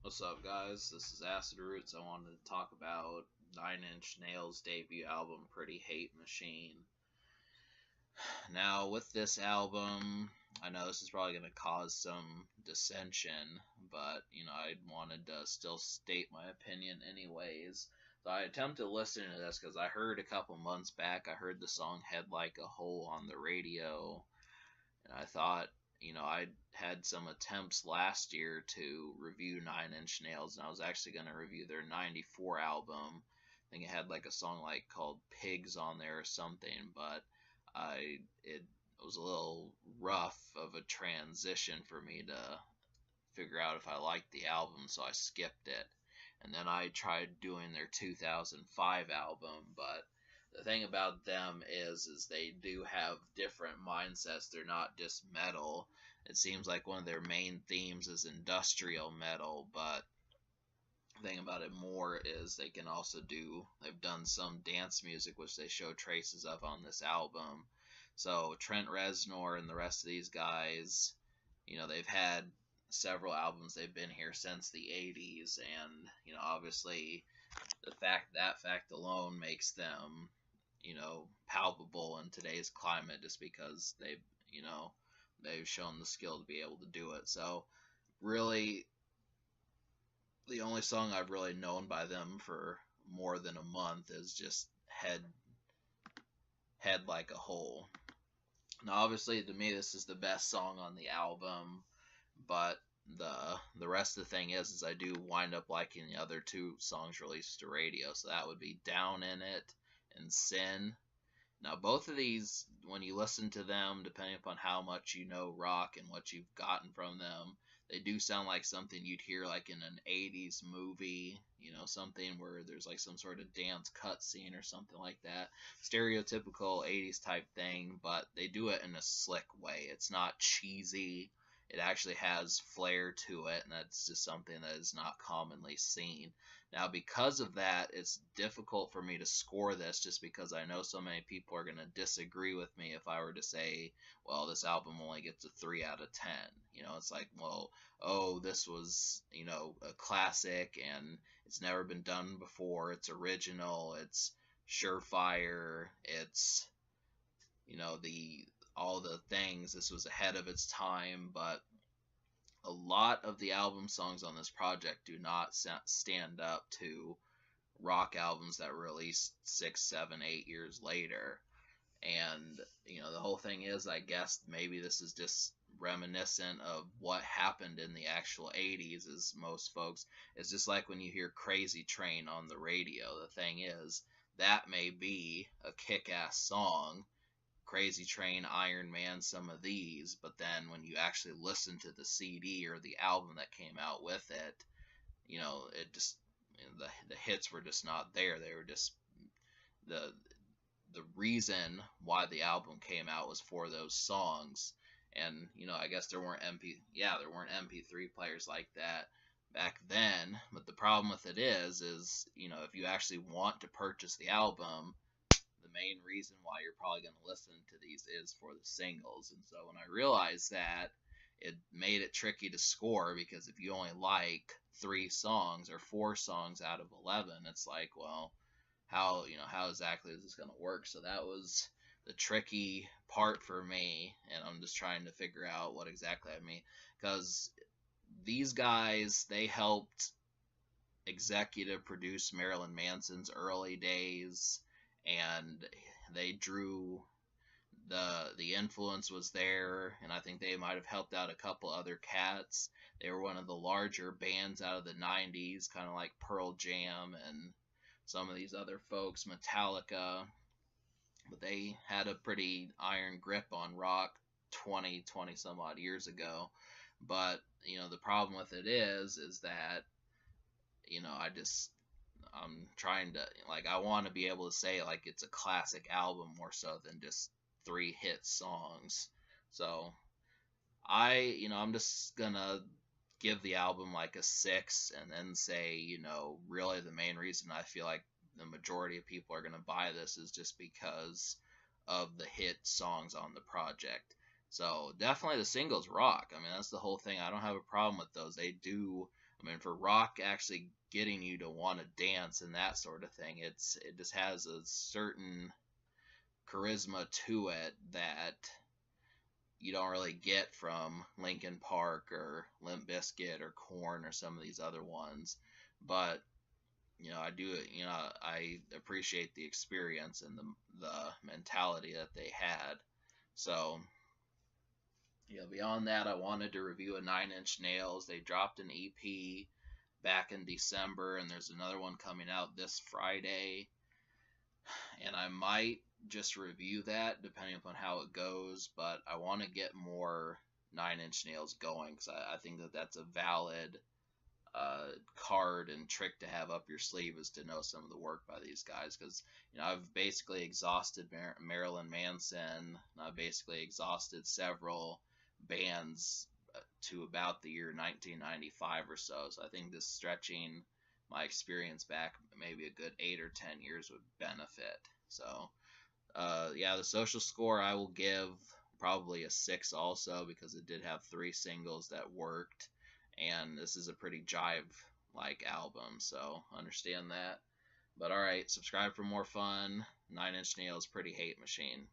What's up, guys? This is Acid Roots. I wanted to talk about Nine Inch Nails' debut album, Pretty Hate Machine. Now, with this album, I know this is probably going to cause some dissension, but, I wanted to still state my opinion anyways. So I attempted listening to this because I heard a couple months back, I heard the song Head Like a Hole on the radio, and I thought, I had some attempts last year to review Nine Inch Nails, and I was actually going to review their '94 album. I think it had like a song like called Pigs on there or something, but it was a little rough of a transition for me to figure out if I liked the album, so I skipped it. And then I tried doing their 2005 album, but the thing about them is they do have different mindsets. They're not just metal. It seems like one of their main themes is industrial metal, but the thing about it more is they've done some dance music, which they show traces of on this album. So Trent Reznor and the rest of these guys, they've had several albums. They've been here since the 80s, and obviously that fact alone makes them palpable in today's climate, just because they've shown the skill to be able to do it. So really, the only song I've really known by them for more than a month is just Head Like a Hole. Now, obviously, to me, this is the best song on the album, but the rest of the thing is I do wind up liking the other two songs released to radio. So that would be Down in It and Sin. Now, both of these, when you listen to them, depending upon how much you know rock and what you've gotten from them, they do sound like something you'd hear like in an 80s movie, something where there's like some sort of dance cut scene or something like that. Stereotypical 80s type thing, but they do it in a slick way. It's not cheesy. It actually has flair to it, and that's just something that is not commonly seen. Now, because of that, it's difficult for me to score this, just because I know so many people are going to disagree with me if I were to say, well, this album only gets a 3 out of 10. It's like, well, oh, this was, a classic and it's never been done before. It's original. It's surefire. It's, the all the things. This was ahead of its time, but a lot of the album songs on this project do not stand up to rock albums that were released 6, 7, 8 years later. And, the whole thing is, I guess maybe this is just reminiscent of what happened in the actual 80s, as most folks. It's just like when you hear Crazy Train on the radio. The thing is, that may be a kick-ass song, Crazy Train, Iron Man, some of these, but then when you actually listen to the CD or the album that came out with it, it just, the hits were just not there. They were just the the reason why the album came out was for those songs. And I guess there weren't MP3 players like that back then. But the problem with it is if you actually want to purchase the album, the main reason why you're probably going to listen to these is for the singles. And so when I realized that, it made it tricky to score, because if you only like 3 songs or 4 songs out of 11, it's like, well, how exactly is this going to work? So that was the tricky part for me, and I'm just trying to figure out what exactly I mean, because these guys, they helped executive produce Marilyn Manson's early days, and they drew the influence was there, and I think they might have helped out a couple other cats. They were one of the larger bands out of the 90s, kind of like Pearl Jam and some of these other folks, Metallica, but they had a pretty iron grip on rock 20 some odd years ago. But the problem with it is that I'm trying to, like, I want to be able to say like it's a classic album more so than just 3 hit songs. So I'm just gonna give the album like a 6, and then say, really the main reason I feel like the majority of people are gonna buy this is just because of the hit songs on the project. So definitely the singles rock. I mean, that's the whole thing. I don't have a problem with those. They do I mean, for rock actually getting you to want to dance and that sort of thing, it just has a certain charisma to it that you don't really get from Linkin Park or Limp Bizkit or Korn or some of these other ones. But I do, I appreciate the experience and the mentality that they had. So, beyond that, I wanted to review a Nine Inch Nails. They dropped an EP back in December, and there's another one coming out this Friday. And I might just review that depending upon how it goes, but I want to get more Nine Inch Nails going because I think that that's a valid card and trick to have up your sleeve, is to know some of the work by these guys. Because I've basically exhausted Marilyn Manson, and I've basically exhausted several bands to about the year 1995 or so. So I think this stretching my experience back maybe a good 8 or 10 years would benefit. So the Social Score I will give probably a 6 also, because it did have 3 singles that worked, and this is a pretty jive like album, so understand that. But alright, subscribe for more fun. Nine Inch Nails, Pretty Hate Machine.